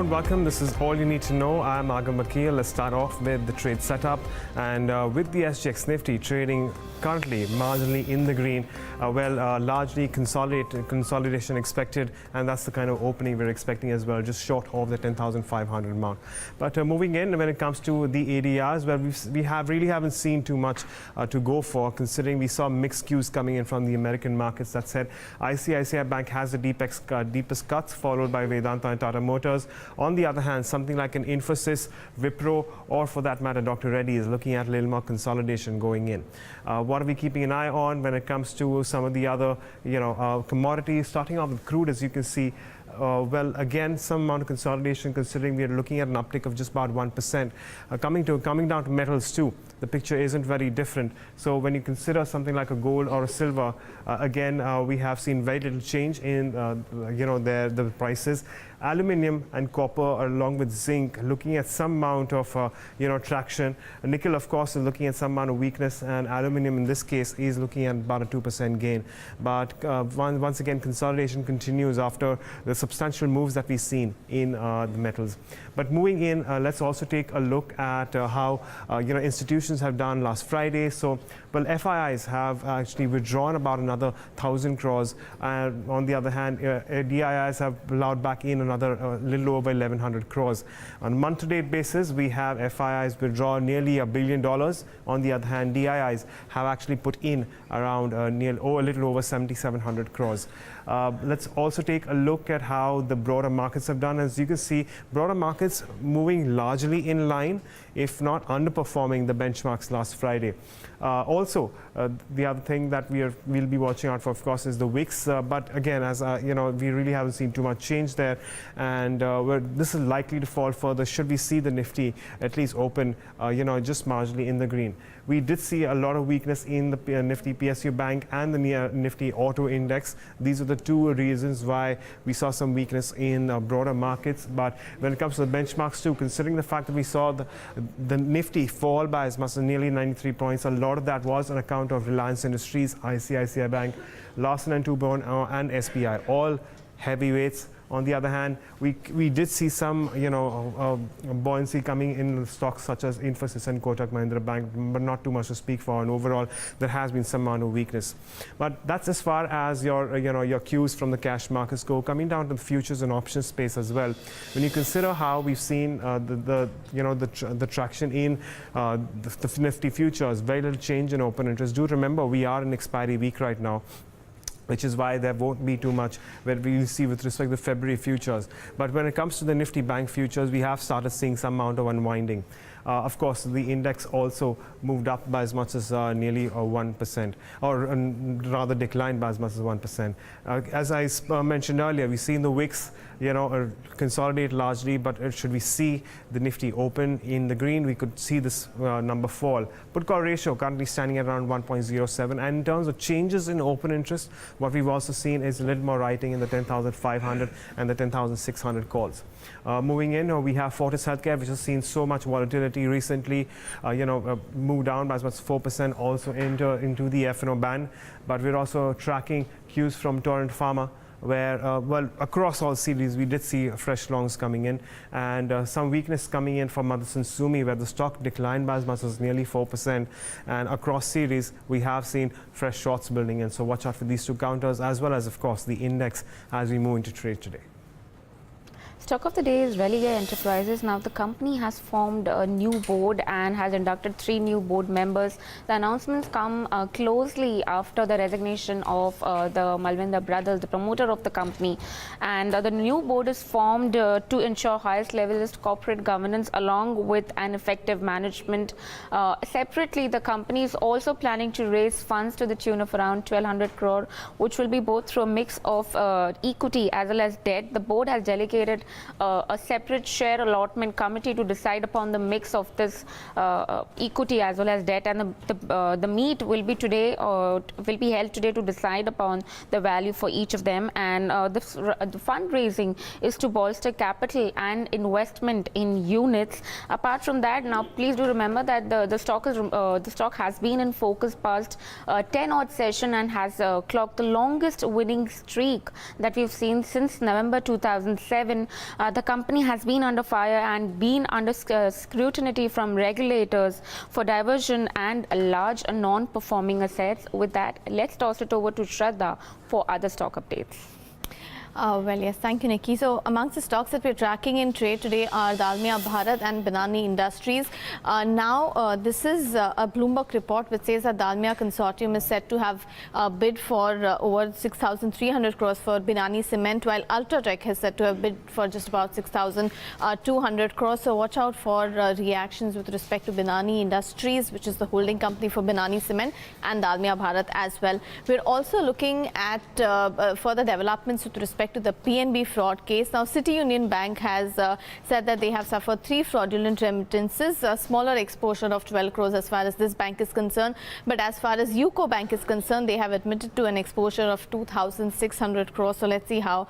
Hello and welcome. This is All You Need to Know. I'm Agam Vakil. Let's start off with the trade setup. And with the SGX Nifty trading currently marginally in the green, largely consolidation expected, and that's the kind of opening we're expecting as well, just short of the 10,500 mark. But moving in, when it comes to the ADRs, well, we really haven't seen too much to go for, considering we saw mixed cues coming in from the American markets. That said, ICICI Bank has the deepest cuts, followed by Vedanta and Tata Motors. On the other hand, something like an Infosys, Wipro, or for that matter, Dr. Reddy is looking at a little more consolidation going in. What are we keeping an eye on when it comes to some of the other, commodities? Starting off with crude, as you can see, again, some amount of consolidation, considering we are looking at an uptick of just about 1%. Coming down to metals too, the picture isn't very different. So when you consider something like a gold or a silver, again, we have seen very little change in, the prices. Aluminium and copper, along with zinc, looking at some amount of, traction. Nickel, of course, is looking at some amount of weakness, and aluminium in this case is looking at about a 2% gain. But once again, consolidation continues after the substantial moves that we've seen in the metals. But moving in, let's also take a look at how institutions have done last Friday. So, well, FIIs have actually withdrawn about another 1,000 crores. On the other hand, DIIs have allowed back in another little over 1,100 crores. On a month-to-date basis, we have FIIs withdraw nearly $1 billion. On the other hand, DIIs have actually put in around a little over 7,700 crores. Let's also take a look at how the broader markets have done. As you can see, broader markets moving largely in line, if not underperforming the benchmarks last Friday. Also, the other thing that we'll be watching out for, of course, is the WIX. But again, as we really haven't seen too much change there, and this is likely to fall further should we see the Nifty at least open, just marginally in the green. We did see a lot of weakness in the Nifty PSU Bank and the Nifty Auto Index. These are the two reasons why we saw some weakness in broader markets. But when it comes to the benchmarks too, considering the fact that we saw the Nifty fall by as much as nearly 93 points, a lot of that was on account of Reliance Industries, ICICI Bank, Larsen & Toubro, and SBI, all heavyweights. On the other hand, we did see some, buoyancy coming in stocks such as Infosys and Kotak Mahindra Bank, but not too much to speak for. And overall, there has been some amount of weakness. But that's as far as your cues from the cash markets go. Coming down to the futures and options space as well, when you consider how we've seen the traction in the Nifty futures, very little change in open interest. Do remember, we are in expiry week right now, which is why there won't be too much where we'll see with respect to February futures. But when it comes to the Nifty Bank futures, we have started seeing some amount of unwinding. Of course, the index also moved up by as much as nearly 1%, or rather declined by as much as 1%. As I mentioned earlier, we've seen the WIX consolidate largely, but should we see the Nifty open in the green, we could see this number fall. Put call ratio currently standing at around 1.07, and in terms of changes in open interest, what we've also seen is a little more writing in the 10,500 and the 10,600 calls. Moving in, we have Fortis Healthcare, which has seen so much volatility recently, moved down by as much as 4%, also into the F&O band. But we're also tracking cues from Torrent Pharma, where, across all series, we did see fresh longs coming in, and some weakness coming in from Motherson Sumi, where the stock declined by as much as nearly 4%. And across series, we have seen fresh shorts building in. So watch out for these two counters, as well as, of course, the index as we move into trade today. Stock of the day is Religare Enterprises. Now, the company has formed a new board and has inducted 3 new board members. The announcements come closely after the resignation of the Malvinder brothers, the promoter of the company. And the new board is formed to ensure highest levelist corporate governance along with an effective management. Separately, the company is also planning to raise funds to the tune of around 1,200 crore, which will be both through a mix of equity as well as debt. The board has delegated a separate share allotment committee to decide upon the mix of this equity as well as debt, and the meet will be today, will be held today to decide upon the value for each of them. And the fundraising is to bolster capital and investment in units. Apart from that, now please do remember that the stock has been in focus past 10 odd session and has clocked the longest winning streak that we've seen since November 2007. the company has been under fire and been under scrutiny from regulators for diversion and large non-performing assets. With that, let's toss it over to Shraddha for other stock updates. Well, yes, thank you, Nikki. So, amongst the stocks that we're tracking in trade today are Dalmia Bharat and Binani Industries. This is a Bloomberg report which says that Dalmia Consortium is set to have bid for over 6,300 crores for Binani Cement, while Ultratech is set to have bid for just about 6,200 crores. So, watch out for reactions with respect to Binani Industries, which is the holding company for Binani Cement, and Dalmia Bharat as well. We're also looking at further developments with respect to the PNB fraud case. Now, City Union Bank has said that they have suffered 3 fraudulent remittances, a smaller exposure of 12 crores as far as this bank is concerned. But as far as UCO Bank is concerned, they have admitted to an exposure of 2,600 crores. So let's see how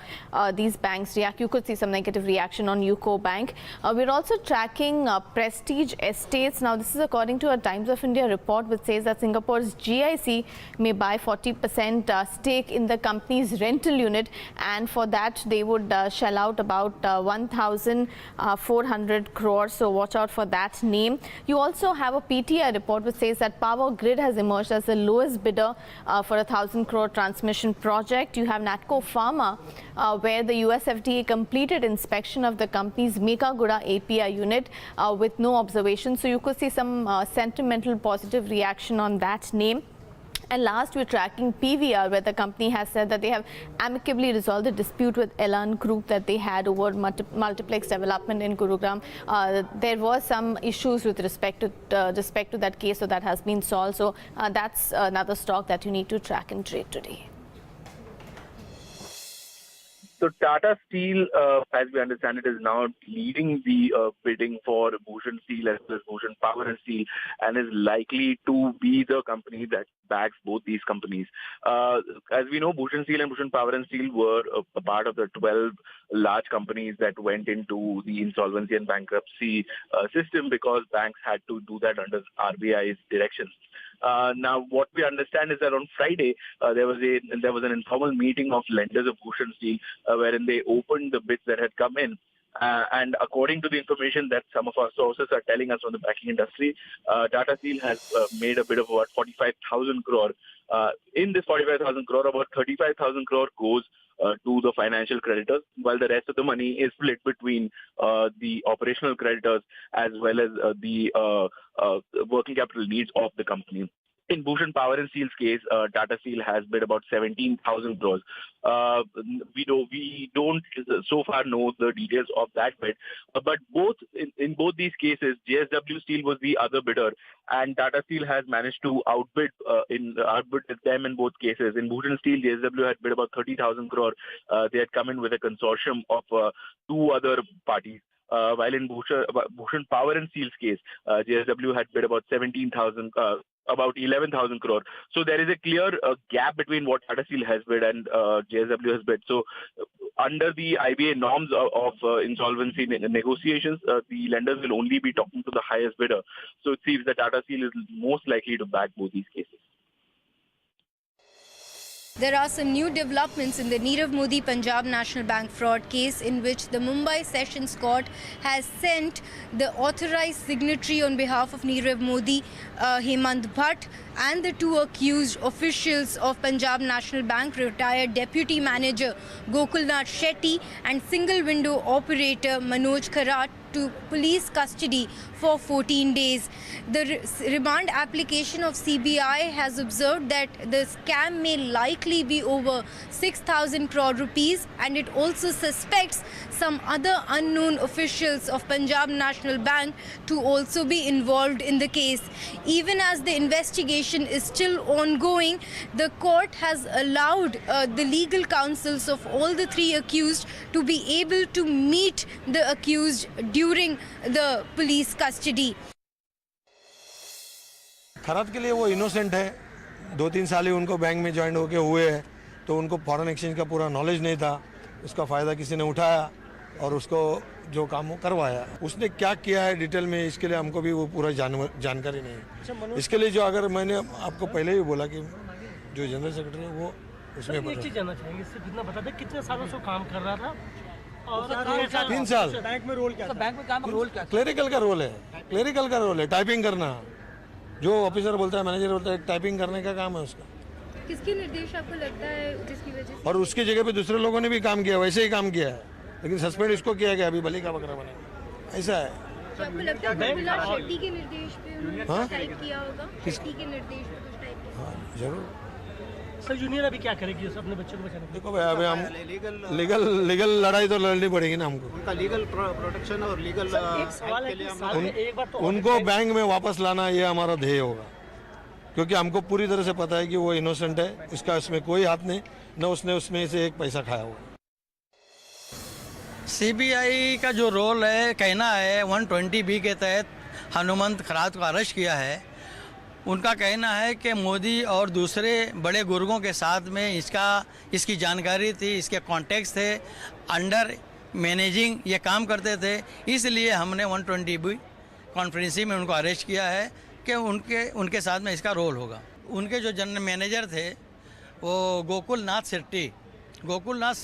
these banks react. You could see some negative reaction on UCO Bank. We're also tracking Prestige Estates. Now, this is according to a Times of India report which says that Singapore's GIC may buy 40% stake in the company's rental unit, and for that they would shell out about 1,400 crores. So watch out for that name. You also have a PTI report which says that Power Grid has emerged as the lowest bidder for a 1,000 crore transmission project. You have Natco Pharma, where the US FDA completed inspection of the company's Mekaguda API unit with no observation. So you could see some sentimental positive reaction on that name. And last, we're tracking PVR, where the company has said that they have amicably resolved the dispute with Elan Group that they had over multiplex development in Gurugram. There were some issues with respect to that case, so that has been solved. So that's another stock that you need to track and trade today. So Tata Steel, as we understand it, is now leading the bidding for Bhushan Steel as well as Bhushan Power and Steel, and is likely to be the company that backs both these companies. As we know, Bhushan Steel and Bhushan Power and Steel were a part of the 12 large companies that went into the insolvency and bankruptcy system because banks had to do that under RBI's directions. Now, what we understand is that on Friday there was an informal meeting of lenders of Bhushan Steel, wherein they opened the bids that had come in. And according to the information that some of our sources are telling us from the banking industry, Tata Steel has made a bid of about 45,000 crore. In this 45,000 crore, about 35,000 crore goes to the financial creditors, while the rest of the money is split between the operational creditors as well as the working capital needs of the company. In Bhushan Power and Steel's case, Tata Steel has bid about 17,000 crores. We don't so far know the details of that bid, but in both these cases, JSW Steel was the other bidder, and Tata Steel has managed to outbid them in both cases. In Bhushan Steel, JSW had bid about 30,000 crore. They had come in with a consortium of 2 other parties. While in Bhushan Power and Steel's case, JSW had bid about 11,000 crore. So there is a clear gap between what Tata Steel has bid and JSW has bid. So under the IBA norms of insolvency negotiations, the lenders will only be talking to the highest bidder. So it seems that Tata Steel is most likely to back both these cases. There are some new developments in the Nirav Modi Punjab National Bank fraud case, in which the Mumbai Sessions Court has sent the authorized signatory on behalf of Nirav Modi, Hemant Bhatt, and the 2 accused officials of Punjab National Bank, retired Deputy Manager Gokulnath Shetty and single window operator Manoj Kharat, to police custody for 14 days. The remand application of CBI has observed that the scam may likely be over 6,000 crore rupees, and it also suspects some other unknown officials of Punjab National Bank to also be involved in the case. Even as the investigation is still ongoing, the court has allowed the legal counsels of all the 3 accused to be able to meet the accused during the police custody. Kharat के लिए वो innocent है, 2-3 साल ही उनको bank में join होके हुए हैं, तो उनको फॉरेन एक्सचेंज का पूरा नॉलेज नहीं था, उसका फ़ायदा किसी ने उठाया और उसको जो काम वो करवाया। उसने क्या किया है डिटेल में, इसके लिए हमको भी वो पूरा जानकारी नहीं है। इसके लिए जो अगर मैंने आपको पहले ही बोला कि जो जनरल सेक्रेटरी है वो उसमें एक चीज़ जानना चाहेंगे, सिर्फ इतना बता दें कितने सालों से काम कर रहा था 3 साल बैंक में रोल क्या था? बैंक में काम रोल क्या? क्लेरिकल का रोल है, क्लेरिकल का रोल है, टाइपिंग करना। जो ऑफिसर बोलता है, मैनेजर बोलता है, टाइपिंग करने का काम है उसका। किसके निर्देश आपको लगता है जिसकी वजह से? और उसकी जगह पे दूसरे लोगों ने भी काम किया, वैसे ही काम किया है, लेकिन सस्पेंड इसको किया गया, अभी बलि का बकरा बना। ऐसा है। तो आपको लगता है प्रफुल्ल शेट्टी के निर्देश पे उन्होंने कुछ टाइप किया होगा? शेट्टी के निर्देश पे कुछ टाइप किया? हाँ, जरूर। सर यूनियन अभी क्या करेगी अपने बच्चों को बचाने? देखो भाई, अभी हम लीगल लड़ाई तो लड़नी पड़ेगी ना हमको। उनका लीगल प्रोटेक्शन और लीगल एक सवाल है कि साल में एक बार तो उनको बैंक में वापस लाना, ये हमारा ध्येय होगा, क्योंकि हमको पूरी तरह से पता है कि वो इनोसेंट है, इसका इसमें कोई हाथ नहीं, न उसने उसमें से एक पैसा खाया हुआ। सीबीआई का जो रोल है, कहना है 120B के तहत हनुमंत खरात को अरेस्ट किया है। उनका कहना है कि मोदी और दूसरे बड़े गुर्गों के साथ में इसकी जानकारी थी, इसके कॉन्टेक्ट्स थे, अंडर मैनेजिंग ये काम करते थे, इसलिए हमने 120B कॉन्फ्रेंसिंग में उनको अरेस्ट किया है कि उनके साथ में इसका रोल होगा। उनके जो जनरल मैनेजर थे वो गोकुल नाथ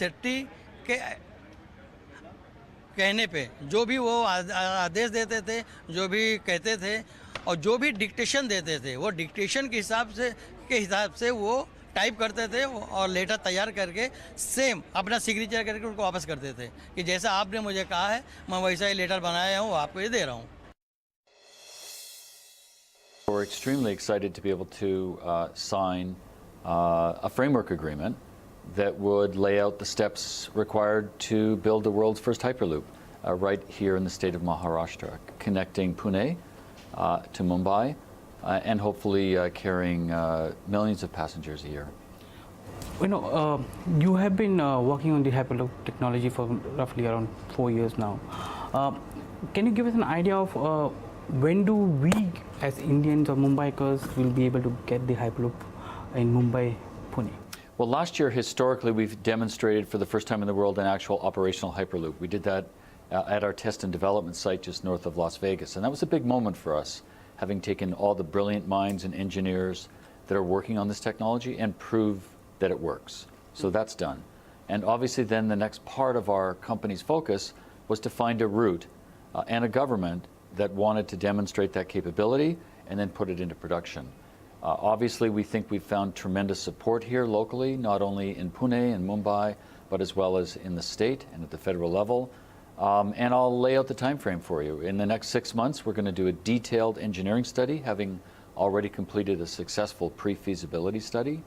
शेट्टी के कहने पे जो भी वो आदेश देते थे, जो भी कहते थे और जो भी डिक्टेशन देते थे, वो डिक्टेशन के हिसाब से वो टाइप करते थे और लेटर तैयार करके सेम अपना सिग्नेचर करके उनको वापस करते थे कि जैसा आपने मुझे कहा है मैं वैसा ही लेटर बनाया हूँ, आपको ये दे रहा हूँ। We're extremely excited to be able to sign a framework agreement that would lay out the steps required to build the world's first Hyperloop right here in the state of Maharashtra, connecting Pune to Mumbai and hopefully carrying millions of passengers a year. You know, you have been working on the Hyperloop technology for roughly around 4 years now. Can you give us an idea of when do we as Indians or Mumbaikers will be able to get the Hyperloop in Mumbai, Pune? Well, last year, historically, we've demonstrated for the first time in the world an actual operational Hyperloop. We did that at our test and development site just north of Las Vegas. And that was a big moment for us, having taken all the brilliant minds and engineers that are working on this technology and prove that it works. So that's done. And obviously then the next part of our company's focus was to find a route and a government that wanted to demonstrate that capability and then put it into production. Obviously, we think we've found tremendous support here locally, not only in Pune and Mumbai, but as well as in the state and at the federal level. And I'll lay out the time frame for you. In the next 6 months, we're going to do a detailed engineering study, having already completed a successful pre-feasibility study.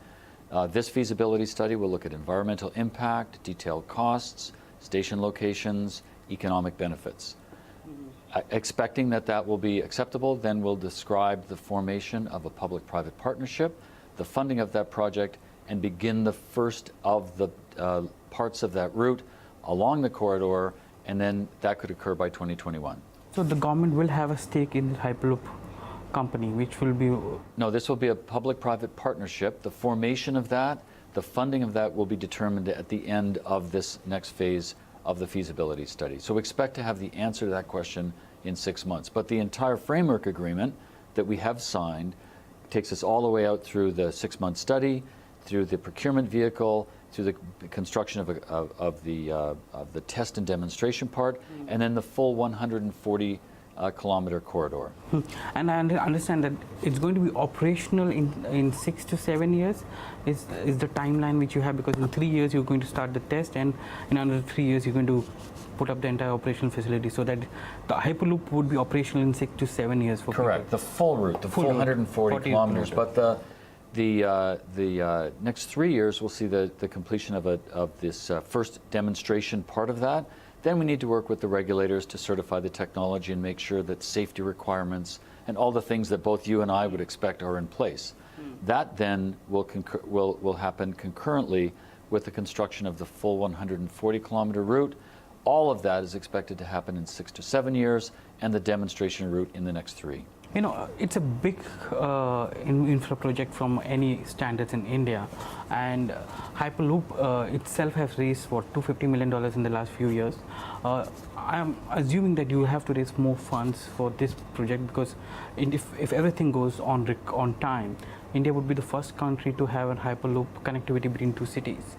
This feasibility study will look at environmental impact, detailed costs, station locations, economic benefits. Expecting that that will be acceptable, then we'll describe the formation of a public-private partnership, the funding of that project, and begin the first of the parts of that route along the corridor, and then that could occur by 2021. So the government will have a stake in the Hyperloop company, which will be... No, this will be a public-private partnership. The formation of that, the funding of that will be determined at the end of this next phase of the feasibility study. So we expect to have the answer to that question in 6 months. But the entire framework agreement that we have signed takes us all the way out through the 6-month study, through the procurement vehicle, through the construction of the test and demonstration part, and then the full 140 kilometer corridor. And I understand that it's going to be operational in 6 to 7 years is the timeline which you have, because in 3 years you're going to start the test, and in another 3 years you're going to put up the entire operational facility, so that the Hyperloop would be operational in 6 to 7 years for Correct. people. The full route, the full 140 kilometers. But the next 3 years we'll see the completion of this first demonstration part of that. Then we need to work with the regulators to certify the technology and make sure that safety requirements and all the things that both you and I would expect are in place. That then will happen concurrently with the construction of the full 140 kilometer route. All of that is expected to happen in 6 to 7 years, and the demonstration route in the next 3. You know, it's a big infra project from any standards in India, and Hyperloop itself has raised what, $250 million in the last few years. I'm assuming that you have to raise more funds for this project, because if everything goes on time, India would be the first country to have a hyperloop connectivity between two cities.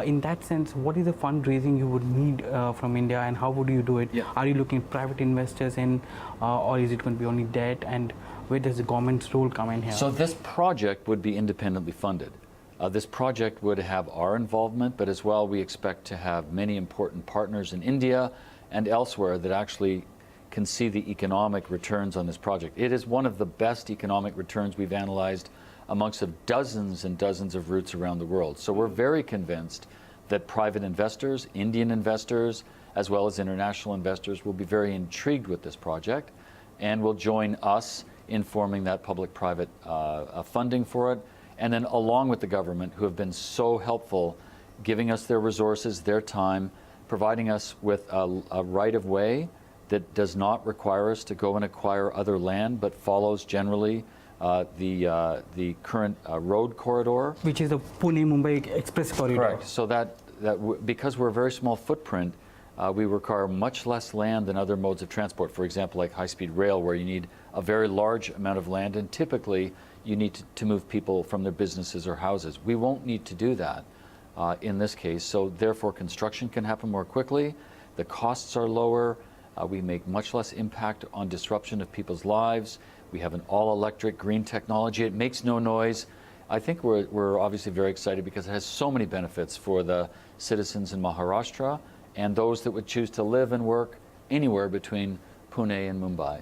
In that sense, what is the fundraising you would need from India, and how would you do it? Are you looking at private investors in, or is it going to be only debt, and where does the government's role come in here? So this project would be independently funded. This project would have our involvement, but as well we expect to have many important partners in India and elsewhere that actually can see the economic returns on this project. It is one of the best economic returns we've analyzed amongst dozens and dozens of routes around the world. So we're very convinced that private investors, Indian investors, as well as international investors will be very intrigued with this project and will join us in forming that public-private funding for it. And then along with the government, who have been so helpful, giving us their resources, their time, providing us with a right-of-way that does not require us to go and acquire other land, but follows generally the current road corridor. Which is the Pune-Mumbai Express corridor. Correct. So because we're a very small footprint, we require much less land than other modes of transport. For example, like high-speed rail, where you need a very large amount of land, and typically you need to move people from their businesses or houses. We won't need to do that in this case, so therefore construction can happen more quickly, the costs are lower, we make much less impact on disruption of people's lives, we have an all-electric green technology, it makes no noise. I think we're obviously very excited because it has so many benefits for the citizens in Maharashtra and those that would choose to live and work anywhere between Pune and Mumbai.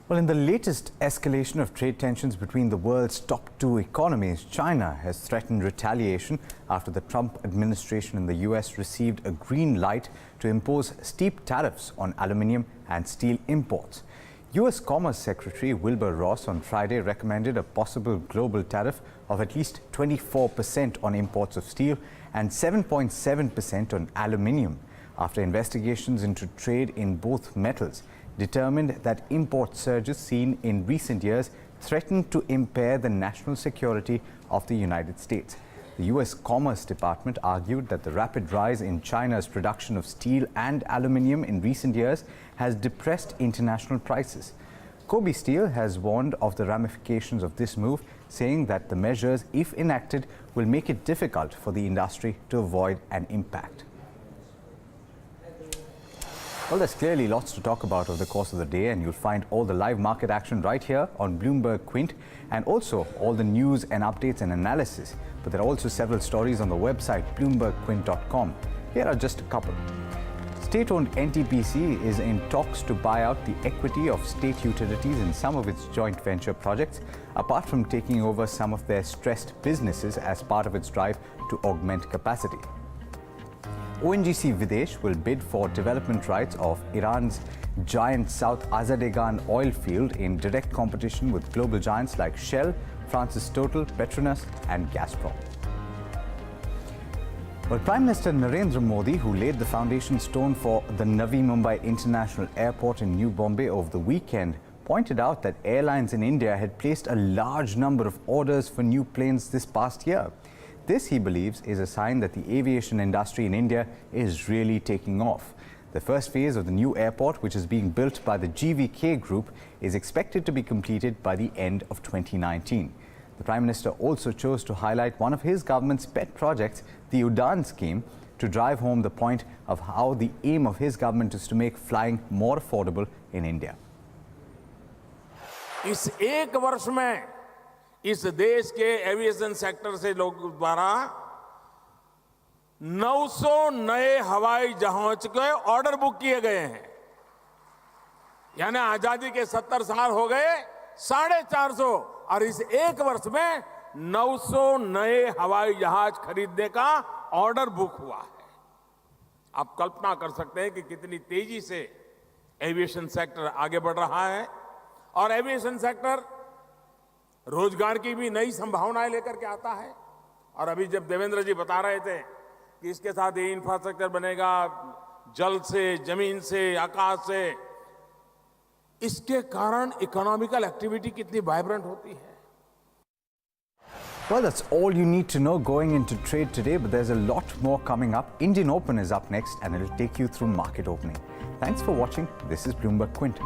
Well, in the latest escalation of trade tensions between the world's top two economies, China has threatened retaliation after the Trump administration in the US received a green light to impose steep tariffs on aluminium and steel imports. US Commerce Secretary Wilbur Ross on Friday recommended a possible global tariff of at least 24% on imports of steel and 7.7% on aluminium after investigations into trade in both metals determined that import surges seen in recent years threatened to impair the national security of the United States. The US Commerce Department argued that the rapid rise in China's production of steel and aluminium in recent years has depressed international prices. Kobe Steel has warned of the ramifications of this move, saying that the measures, if enacted, will make it difficult for the industry to avoid an impact. Well, there's clearly lots to talk about over the course of the day, and you'll find all the live market action right here on Bloomberg Quint, and also all the news and updates and analysis. But there are also several stories on the website bloombergquint.com. Here are just a couple. State-owned NTPC is in talks to buy out the equity of state utilities in some of its joint venture projects, apart from taking over some of their stressed businesses as part of its drive to augment capacity. ONGC Videsh will bid for development rights of Iran's giant South Azerbaijan oil field in direct competition with global giants like Shell, Francis Total, Petronas and Gazprom. Well, Prime Minister Narendra Modi, who laid the foundation stone for the Navi Mumbai International Airport in New Bombay over the weekend, pointed out that airlines in India had placed a large number of orders for new planes this past year. This, he believes, is a sign that the aviation industry in India is really taking off. The first phase of the new airport, which is being built by the GVK Group, is expected to be completed by the end of 2019. The Prime Minister also chose to highlight one of his government's pet projects, the Udan scheme, to drive home the point of how the aim of his government is to make flying more affordable in India. इस एक वर्ष में इस देश के aviation sector से लोगों द्वारा 900 नए हवाई जहाज के ऑर्डर बुक किए गए हैं। यानी आजादी के 70 साल हो गए, 450 और इस एक वर्ष में 900 नए हवाई जहाज खरीदने का ऑर्डर बुक हुआ है। आप कल्पना कर सकते हैं कि कितनी तेजी से एविएशन सेक्टर आगे बढ़ रहा है, और एविएशन सेक्टर रोजगार की भी नई संभावनाएं लेकर के आता है। और अभी जब देवेंद्र जी बता रहे थे कि इसके साथ ये इंफ्रास्ट्रक्चर बनेगा, जल से, जमीन से, आकाश से, इसके कारण इकोनॉमिकल एक्टिविटी कितनी वाइब्रेंट होती है। Well, that's all you need to know going into trade today, but there's a lot more coming up. Indian Open is up next and it'll take you through market opening. Thanks for watching. This is Bloomberg Quint.